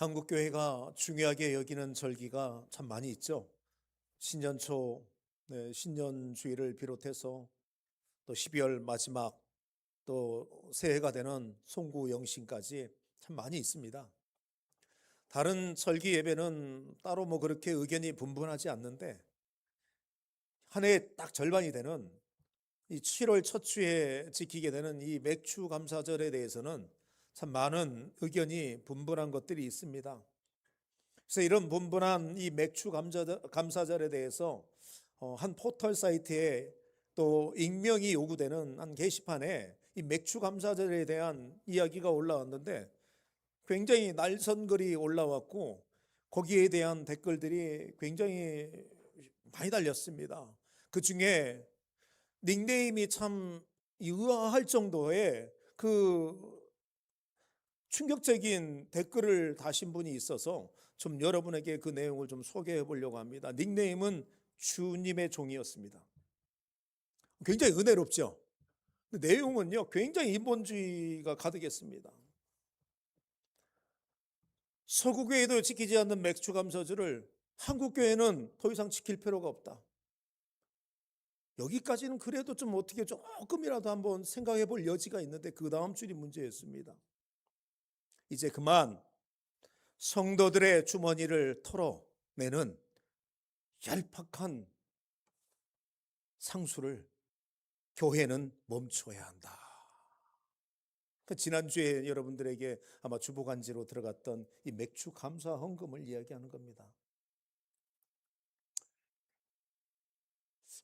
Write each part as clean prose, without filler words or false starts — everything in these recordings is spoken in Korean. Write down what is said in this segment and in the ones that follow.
한국 교회가 중요하게 여기는 절기가 참 많이 있죠. 신년초, 신년주일을 비롯해서 또 12월 마지막, 또 새해가 되는 송구영신까지 참 많이 있습니다. 다른 절기 예배는 따로 그렇게 의견이 분분하지 않는데, 한 해에 딱 절반이 되는 이 7월 첫 주에 지키게 되는 이 맥주 감사절에 대해서는 참 많은 의견이 분분한 것들이 있습니다. 그래서 이런 분분한 이 맥주 감사절에 대해서 한 포털 사이트에 또 익명이 요구되는 한 게시판에 이 맥주 감사절에 대한 이야기가 올라왔는데, 굉장히 날선글이 올라왔고 거기에 대한 댓글들이 굉장히 많이 달렸습니다. 그 중에 닉네임이 참 의아할 정도의 그 충격적인 댓글을 다신 분이 있어서 좀 여러분에게 그 내용을 좀 소개해 보려고 합니다. 닉네임은 주님의 종이었습니다. 굉장히 은혜롭죠. 내용은요, 굉장히 인본주의가 가득했습니다. 서구교회도 지키지 않는 맥주 감사절을 한국교회는 더 이상 지킬 필요가 없다. 여기까지는 그래도 좀 어떻게 조금이라도 한번 생각해 볼 여지가 있는데, 그 다음 줄이 문제였습니다. 이제 그만 성도들의 주머니를 털어내는 얄팍한 상수를 교회는 멈춰야 한다. 지난주에 여러분들에게 아마 주보간지로 들어갔던 이 맥주 감사 헌금을 이야기하는 겁니다.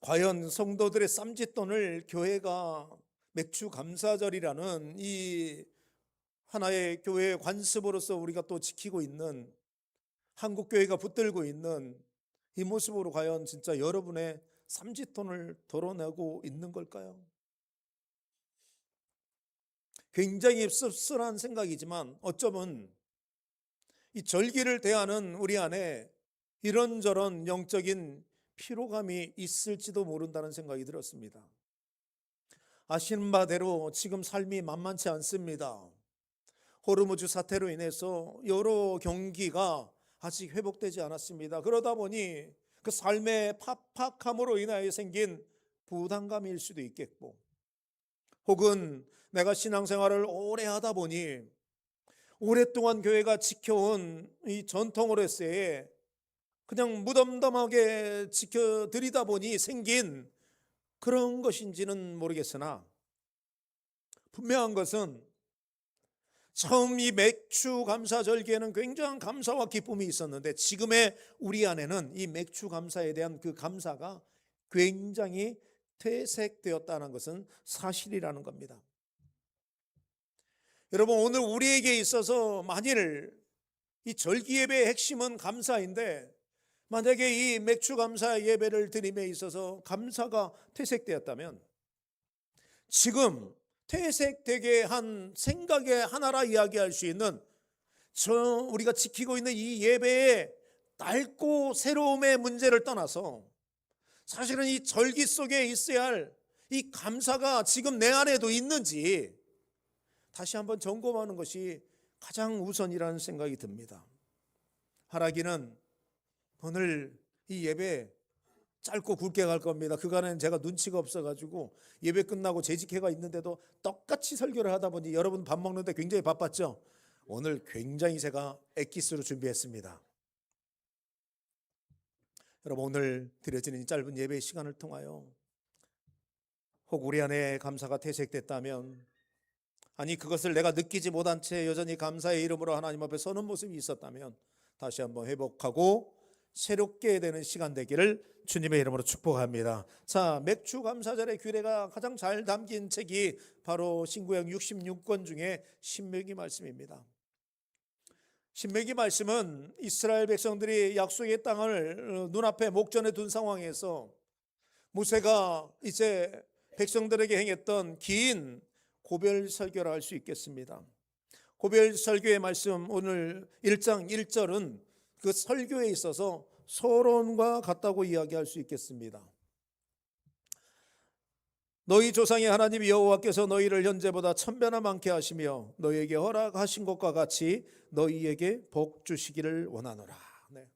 과연 성도들의 쌈짓돈을 교회가 맥주 감사절이라는 이 하나의 교회의 관습으로서 우리가 또 지키고 있는, 한국교회가 붙들고 있는 이 모습으로 과연 진짜 여러분의 쌈짓돈을 덜어내고 있는 걸까요? 굉장히 씁쓸한 생각이지만 어쩌면 이 절기를 대하는 우리 안에 이런저런 영적인 피로감이 있을지도 모른다는 생각이 들었습니다. 아시는 바대로 지금 삶이 만만치 않습니다. 호르무즈 사태로 인해서 여러 경기가 아직 회복되지 않았습니다. 그러다 보니 그 삶의 팍팍함으로 인하여 생긴 부담감일 수도 있겠고, 혹은 내가 신앙생활을 오래 하다 보니 오랫동안 교회가 지켜온 이 전통으로서의 그냥 무덤덤하게 지켜드리다 보니 생긴 그런 것인지는 모르겠으나, 분명한 것은 처음 이 맥주 감사 절기에는 굉장한 감사와 기쁨이 있었는데, 지금의 우리 안에는 이 맥주 감사에 대한 그 감사가 굉장히 퇴색되었다는 것은 사실이라는 겁니다. 여러분, 오늘 우리에게 있어서 만일 이 절기 예배의 핵심은 감사인데, 만약에 이 맥주 감사 예배를 드림에 있어서 감사가 퇴색되었다면, 지금 퇴색되게 한 생각의 하나라 이야기할 수 있는 우리가 지키고 있는 이 예배의 낡고 새로움의 문제를 떠나서, 사실은 이 절기 속에 있어야 할 이 감사가 지금 내 안에도 있는지 다시 한번 점검하는 것이 가장 우선이라는 생각이 듭니다. 하라기는 오늘 이 예배 짧고 굵게 갈 겁니다. 그간에는 제가 눈치가 없어가지고 예배 끝나고 재직회가 있는데도 똑같이 설교를 하다 보니 여러분 밥 먹는데 굉장히 바빴죠. 오늘 굉장히 제가 엑기스로 준비했습니다. 여러분, 오늘 드려지는 이 짧은 예배의 시간을 통하여 혹 우리 안에 감사가 퇴색됐다면, 아니 그것을 내가 느끼지 못한 채 여전히 감사의 이름으로 하나님 앞에 서는 모습이 있었다면, 다시 한번 회복하고 새롭게 되는 시간 되기를 주님의 이름으로 축복합니다. 자, 맥주 감사절의 규례가 가장 잘 담긴 책이 바로 신구약 66권 중에 신명기 말씀입니다. 신명기 말씀은 이스라엘 백성들이 약속의 땅을 눈앞에 목전에 둔 상황에서 모세가 이제 백성들에게 행했던 긴 고별 설교를 할 수 있겠습니다. 고별 설교의 말씀, 오늘 1장 1절은 그 설교에 있어서 서론과 같다고 이야기할 수 있겠습니다. 너희 조상의 하나님 여호와께서 너희를 현재보다 1000배나 많게 하시며 너희에게 허락하신 것과 같이 너희에게 복 주시기를 원하노라. 네.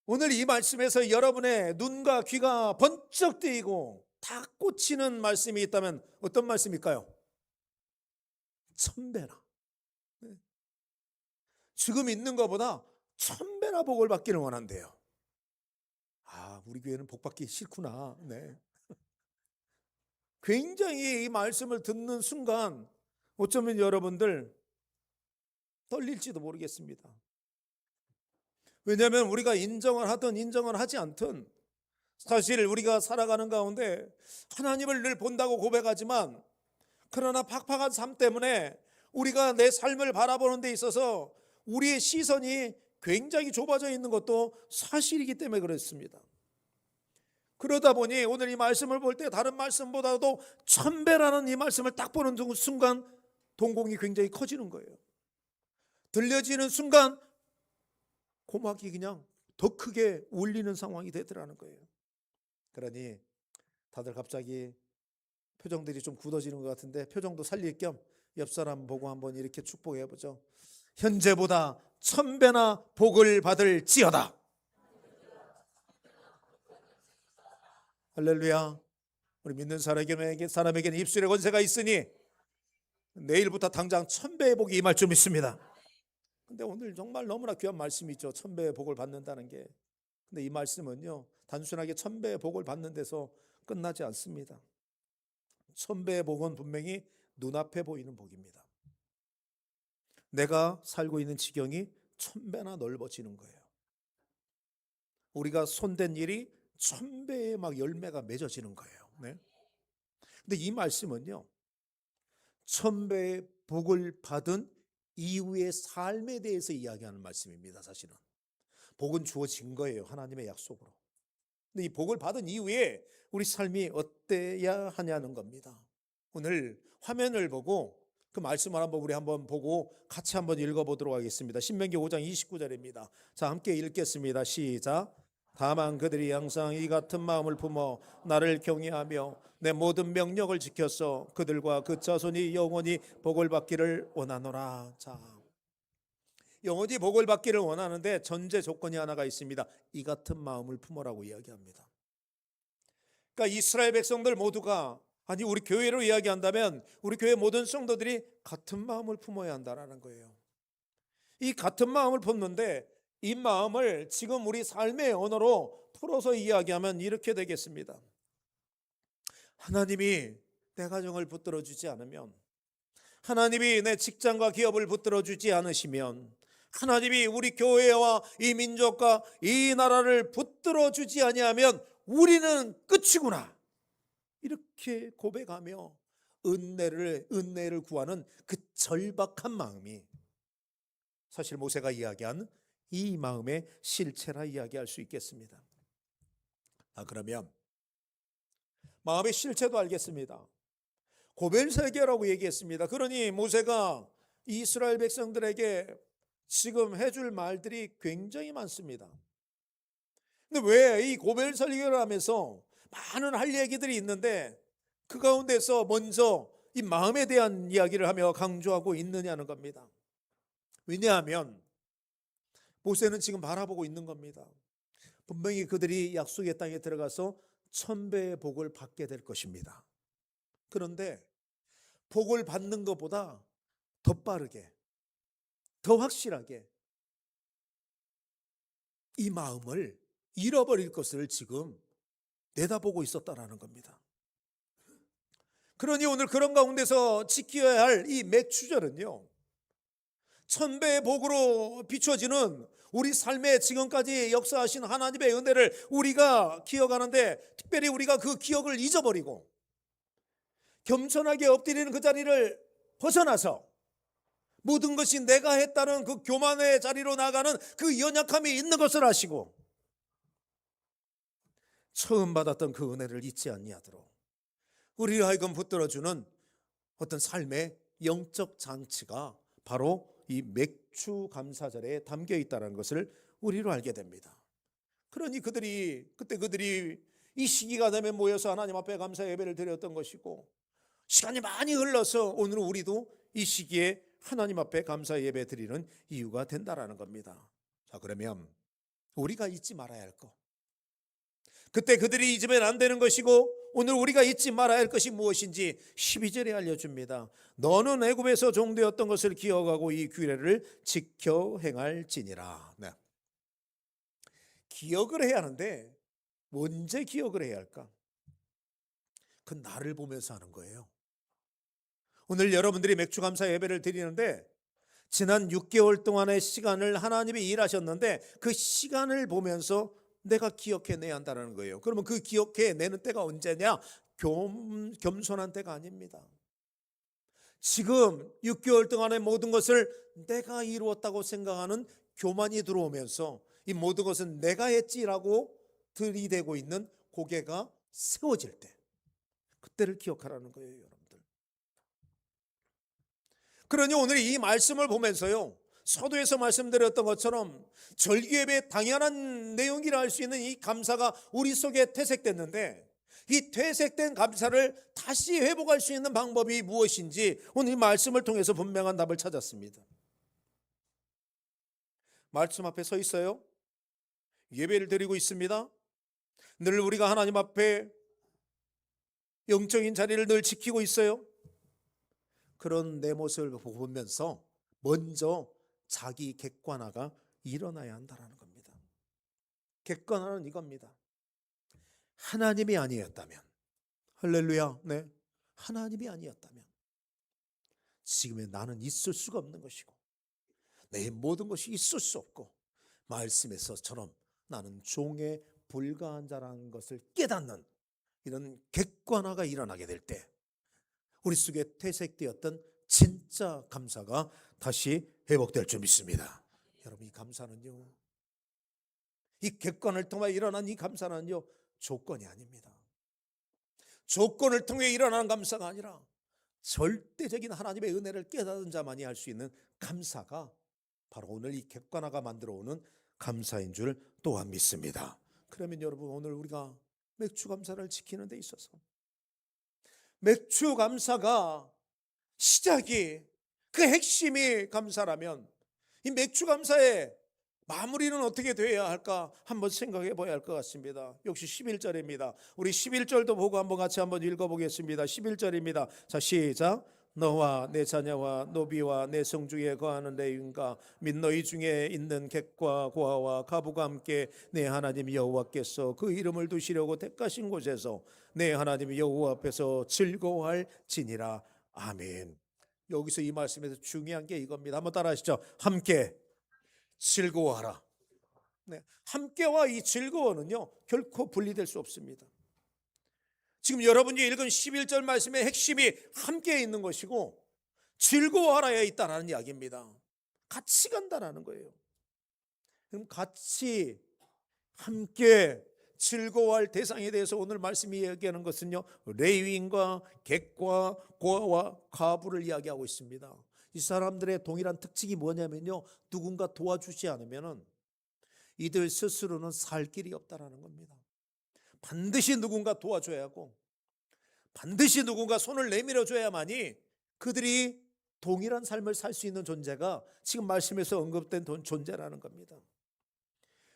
오늘 이 말씀에서 여러분의 눈과 귀가 번쩍 뜨이고 다 꽂히는 말씀이 있다면 어떤 말씀일까요? 1000배나. 네. 지금 있는 것보다 1000배나 복을 받기를 원한대요. 아, 우리 교회는 복 받기 싫구나. 네. 굉장히 이 말씀을 듣는 순간 어쩌면 여러분들 떨릴지도 모르겠습니다. 왜냐하면 우리가 인정을 하든 인정을 하지 않든 사실 우리가 살아가는 가운데 하나님을 늘 본다고 고백하지만 그러나 팍팍한 삶 때문에 우리가 내 삶을 바라보는 데 있어서 우리의 시선이 굉장히 좁아져 있는 것도 사실이기 때문에 그렇습니다. 그러다 보니 오늘 이 말씀을 볼 때 다른 말씀보다도 1000배라는 이 말씀을 딱 보는 순간 동공이 굉장히 커지는 거예요. 들려지는 순간 고막이 그냥 더 크게 울리는 상황이 되더라는 거예요. 그러니 다들 갑자기 표정들이 좀 굳어지는 것 같은데 표정도 살릴 겸 옆 사람 보고 한번 이렇게 축복해 보죠. 현재보다 1000배나 복을 받을지어다. 할렐루야. 우리 믿는 사람에게는 입술의 권세가 있으니 내일부터 당장 1000배의 복이 임할 줄 믿습니다. 근데 오늘 정말 너무나 귀한 말씀이 있죠. 1000배의 복을 받는다는 게. 근데 이 말씀은요, 단순하게 1000배의 복을 받는 데서 끝나지 않습니다. 1000배의 복은 분명히 눈앞에 보이는 복입니다. 내가 살고 있는 지경이 1000배나 넓어지는 거예요. 우리가 손댄 일이 1000배의 막 열매가 맺어지는 거예요. 네? 근데 이 말씀은요, 1000배의 복을 받은 이후의 삶에 대해서 이야기하는 말씀입니다. 사실은 복은 주어진 거예요. 하나님의 약속으로. 근데 이 복을 받은 이후에 우리 삶이 어때야 하냐는 겁니다. 오늘 화면을 보고 그 말씀을 우리 한번 보고 같이 한번 읽어보도록 하겠습니다. 신명기 5장 29절입니다. 자, 함께 읽겠습니다. 시작. 다만 그들이 항상 이 같은 마음을 품어 나를 경외하며 내 모든 명령을 지켜서 그들과 그 자손이 영원히 복을 받기를 원하노라. 자, 영원히 복을 받기를 원하는데 전제 조건이 하나가 있습니다. 이 같은 마음을 품어라고 이야기합니다. 그러니까 이스라엘 백성들 모두가, 아니 우리 교회로 이야기한다면 우리 교회 모든 성도들이 같은 마음을 품어야 한다는 거예요. 이 같은 마음을 품는데 이 마음을 지금 우리 삶의 언어로 풀어서 이야기하면 이렇게 되겠습니다. 하나님이 내 가정을 붙들어 주지 않으면, 하나님이 내 직장과 기업을 붙들어 주지 않으시면, 하나님이 우리 교회와 이 민족과 이 나라를 붙들어 주지 아니하면 우리는 끝이구나. 이렇게 고백하며 은혜를 구하는 그 절박한 마음이 사실 모세가 이야기한 이 마음의 실체라 이야기할 수 있겠습니다. 그러면 마음의 실체도 알겠습니다. 고벨세계라고 얘기했습니다. 그러니 모세가 이스라엘 백성들에게 지금 해줄 말들이 굉장히 많습니다. 근데 왜 이 고벨설계를 하면서 많은 할 얘기들이 있는데 그 가운데서 먼저 이 마음에 대한 이야기를 하며 강조하고 있느냐는 겁니다. 왜냐하면 모세는 지금 바라보고 있는 겁니다. 분명히 그들이 약속의 땅에 들어가서 1000배의 복을 받게 될 것입니다. 그런데 복을 받는 것보다 더 빠르게, 더 확실하게 이 마음을 잃어버릴 것을 지금 내다보고 있었다라는 겁니다. 그러니 오늘 그런 가운데서 지켜야 할 이 맥추절은요, 1000배의 복으로 비춰지는 우리 삶에 지금까지 역사하신 하나님의 은혜를 우리가 기억하는데, 특별히 우리가 그 기억을 잊어버리고 겸손하게 엎드리는 그 자리를 벗어나서 모든 것이 내가 했다는 그 교만의 자리로 나가는 그 연약함이 있는 것을 아시고 처음 받았던 그 은혜를 잊지 아니하도록 우리를 하여금 붙들어주는 어떤 삶의 영적 장치가 바로 이 맥주 감사절에 담겨 있다는 것을 우리로 알게 됩니다. 그러니 그들이 이 시기가 되면 모여서 하나님 앞에 감사 예배를 드렸던 것이고, 시간이 많이 흘러서 오늘 우리도 이 시기에 하나님 앞에 감사 예배 드리는 이유가 된다라는 겁니다. 자, 그러면 우리가 잊지 말아야 할 것, 그때 그들이 잊으면 안 되는 것이고 오늘 우리가 잊지 말아야 할 것이 무엇인지 12절에 알려줍니다. 너는 애굽에서 종되었던 것을 기억하고 이 규례를 지켜 행할지니라. 네. 기억을 해야 하는데 언제 기억을 해야 할까? 그 나를 보면서 하는 거예요. 오늘 여러분들이 맥주 감사 예배를 드리는데 지난 6개월 동안의 시간을 하나님이 일하셨는데 그 시간을 보면서 내가 기억해내야 한다는 거예요. 그러면 그 기억해내는 때가 언제냐? 겸손한 때가 아닙니다. 지금 6개월 동안의 모든 것을 내가 이루었다고 생각하는 교만이 들어오면서 이 모든 것은 내가 했지라고 들이대고 있는 고개가 세워질 때, 그때를 기억하라는 거예요, 여러분들. 그러니 오늘 이 말씀을 보면서요, 서두에서 말씀드렸던 것처럼 절기예배의 당연한 내용이라 할 수 있는 이 감사가 우리 속에 퇴색됐는데, 이 퇴색된 감사를 다시 회복할 수 있는 방법이 무엇인지 오늘 이 말씀을 통해서 분명한 답을 찾았습니다. 말씀 앞에 서 있어요. 예배를 드리고 있습니다. 늘 우리가 하나님 앞에 영적인 자리를 늘 지키고 있어요. 그런 내 모습을 보면서 먼저 자기 객관화가 일어나야 한다는 겁니다. 객관화는 이겁니다. 하나님이 아니었다면, 할렐루야, 네, 하나님이 아니었다면 지금의 나는 있을 수가 없는 것이고 내 모든 것이 있을 수 없고 말씀에서처럼 나는 종에 불과한 자라는 것을 깨닫는 이런 객관화가 일어나게 될 때 우리 속에 퇴색되었던 진짜 감사가 다시 회복될 줄 믿습니다. 여러분, 이 감사는요, 이 객관을 통해 일어난 이 감사는요, 조건이 아닙니다. 조건을 통해 일어나는 감사가 아니라 절대적인 하나님의 은혜를 깨닫은 자만이 할 수 있는 감사가 바로 오늘 이 객관화가 만들어오는 감사인 줄 또한 믿습니다. 그러면 여러분, 오늘 우리가 맥주 감사를 지키는 데 있어서 맥주 감사가 시작이, 그 핵심이 감사라면 이 맥주 감사의 마무리는 어떻게 되어야 할까 한번 생각해 봐야 할 것 같습니다. 역시 11절입니다. 우리 11절도 보고 한번 같이 한번 읽어보겠습니다. 11절입니다. 자, 시작. 너와 내 자녀와 노비와 내 성중에 거하는 레위인과 및 너희 중에 있는 객과 고아와 가부가 함께 내 하나님 여호와께서 그 이름을 두시려고 택하신 곳에서 내 하나님 여호와 앞에서 즐거워할지니라. 아멘. 여기서 이 말씀에서 중요한 게 이겁니다. 한번 따라하시죠. 함께 즐거워하라. 네, 함께와 이 즐거워는요 결코 분리될 수 없습니다. 지금 여러분이 읽은 11절 말씀의 핵심이 함께 있는 것이고 즐거워하라에 있다는 이야기입니다. 같이 간다는 거예요. 그럼 같이 함께 즐거워할 대상에 대해서 오늘 말씀이 이야기하는 것은요, 레위인과 객과 고아와 가부를 이야기하고 있습니다. 이 사람들의 동일한 특징이 뭐냐면요, 누군가 도와주지 않으면 이들 스스로는 살 길이 없다라는 겁니다. 반드시 누군가 도와줘야 하고 반드시 누군가 손을 내밀어 줘야만이 그들이 동일한 삶을 살 수 있는 존재가 지금 말씀에서 언급된 존재라는 겁니다.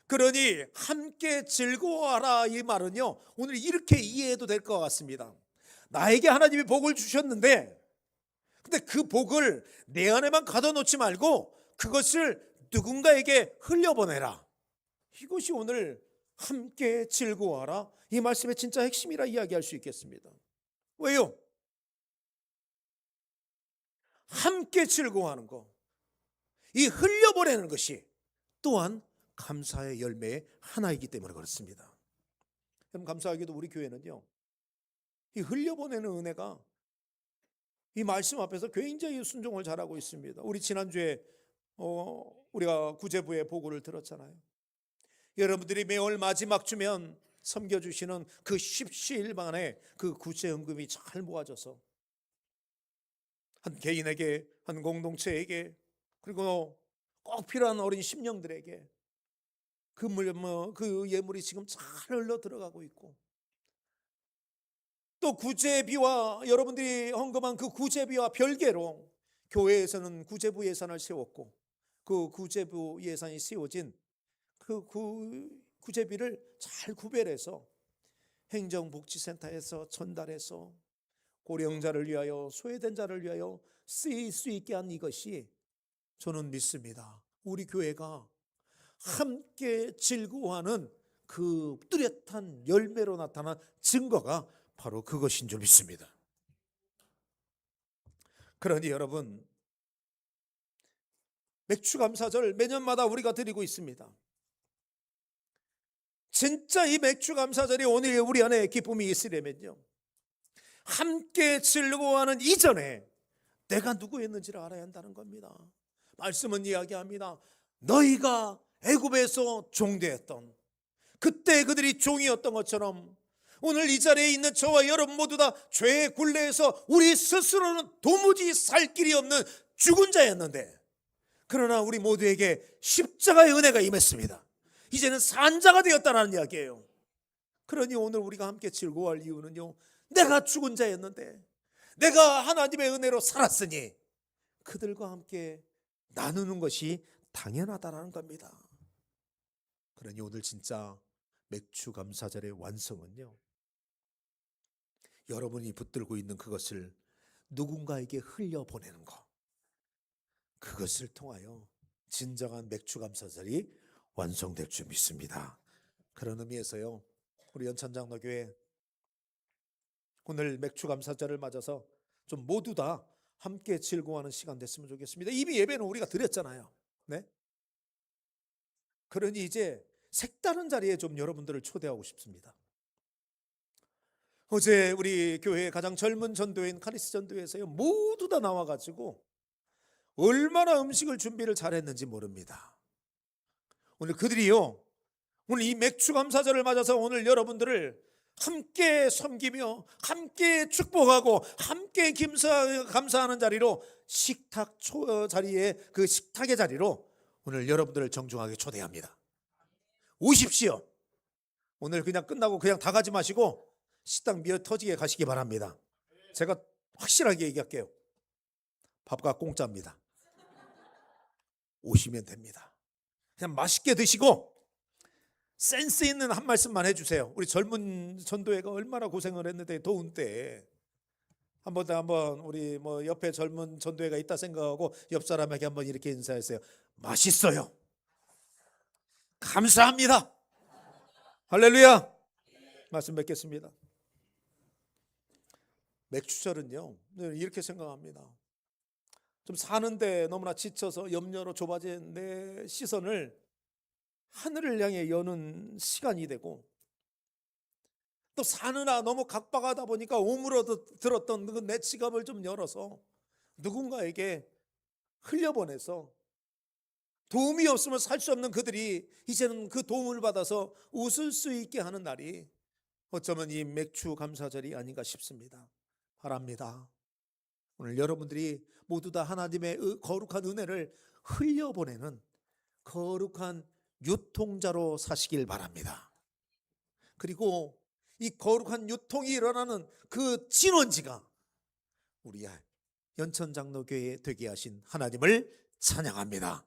그러니 함께 즐거워하라 이 말은요, 오늘 이렇게 이해해도 될 것 같습니다. 나에게 하나님이 복을 주셨는데 근데 그 복을 내 안에만 가둬놓지 말고 그것을 누군가에게 흘려보내라. 이것이 오늘 함께 즐거워하라 이 말씀의 진짜 핵심이라 이야기할 수 있겠습니다. 왜요? 함께 즐거워하는 것, 이 흘려보내는 것이 또한 감사의 열매의 하나이기 때문에 그렇습니다. 그럼 감사하게도 우리 교회는요, 이 흘려보내는 은혜가 이 말씀 앞에서 굉장히 순종을 잘하고 있습니다. 우리 지난주에 우리가 구제부의 보고를 들었잖아요. 여러분들이 매월 마지막 주면 섬겨주시는 그 십시일반의 그 구제헌금이 잘 모아져서 한 개인에게, 한 공동체에게, 그리고 꼭 필요한 어린 심령들에게 그 예물이 지금 잘 흘러 들어가고 있고 또 구제비와 여러분들이 헌금한 그 구제비와 별개로 교회에서는 구제부 예산을 세웠고, 그 구제부 예산이 세워진 그 구제비를 잘 구별해서 행정복지센터에서 전달해서 고령자를 위하여, 소외된 자를 위하여 쓰일 수 있게 한 이것이, 저는 믿습니다, 우리 교회가 함께 즐거워하는 그 뚜렷한 열매로 나타난 증거가 바로 그것인 줄 믿습니다. 그러니 여러분, 맥주감사절 매년마다 우리가 드리고 있습니다. 진짜 이 맥주감사절이 오늘 우리 안에 기쁨이 있으려면요, 함께 즐거워하는 이전에 내가 누구였는지를 알아야 한다는 겁니다. 말씀은 이야기합니다. 너희가 애굽에서 종되었던, 그때 그들이 종이었던 것처럼 오늘 이 자리에 있는 저와 여러분 모두 다 죄의 굴레에서 우리 스스로는 도무지 살 길이 없는 죽은 자였는데, 그러나 우리 모두에게 십자가의 은혜가 임했습니다. 이제는 산 자가 되었다는 이야기예요. 그러니 오늘 우리가 함께 즐거워할 이유는요, 내가 죽은 자였는데 내가 하나님의 은혜로 살았으니 그들과 함께 나누는 것이 당연하다는 겁니다. 그러니 오늘 진짜 맥주 감사절의 완성은요, 여러분이 붙들고 있는 그것을 누군가에게 흘려보내는 것, 그것을 통하여 진정한 맥주 감사절이 완성될 줄 믿습니다. 그런 의미에서요, 우리 연천장로교회 오늘 맥주 감사절을 맞아서 좀 모두 다 함께 즐거워하는 시간 됐으면 좋겠습니다. 이미 예배는 우리가 드렸잖아요. 네? 그러니 이제 색다른 자리에 좀 여러분들을 초대하고 싶습니다. 어제 우리 교회의 가장 젊은 전도회인 카리스 전도회에서요, 모두 다 나와가지고 얼마나 음식을 준비를 잘했는지 모릅니다. 오늘 그들이요, 오늘 이 맥주 감사절을 맞아서 오늘 여러분들을 함께 섬기며 함께 축복하고 함께 감사하는 자리로, 식탁 자리에, 그 식탁의 자리로 오늘 여러분들을 정중하게 초대합니다. 오십시오. 오늘 그냥 끝나고 그냥 다 가지 마시고 식당 미어 터지게 가시기 바랍니다. 제가 확실하게 얘기할게요. 밥값 공짜입니다. 오시면 됩니다. 그냥 맛있게 드시고 센스 있는 한 말씀만 해주세요. 우리 젊은 전도회가 얼마나 고생을 했는데, 더운 때 한번 우리 뭐 옆에 젊은 전도회가 있다 생각하고 옆 사람에게 한번 이렇게 인사했어요. 맛있어요. 감사합니다. 할렐루야. 말씀 뵙겠습니다. 맥주절은요, 이렇게 생각합니다. 좀 사는데 너무나 지쳐서 염려로 좁아진 내 시선을 하늘을 향해 여는 시간이 되고, 또 사느라 너무 각박하다 보니까 오므러들었던 그 내 지갑을 좀 열어서 누군가에게 흘려보내서 도움이 없으면 살 수 없는 그들이 이제는 그 도움을 받아서 웃을 수 있게 하는 날이 어쩌면 이 맥주 감사절이 아닌가 싶습니다. 바랍니다. 오늘 여러분들이 모두 다 하나님의 거룩한 은혜를 흘려보내는 거룩한 유통자로 사시길 바랍니다. 그리고 이 거룩한 유통이 일어나는 그 진원지가 우리 연천장로교회 되게 하신 하나님을 찬양합니다.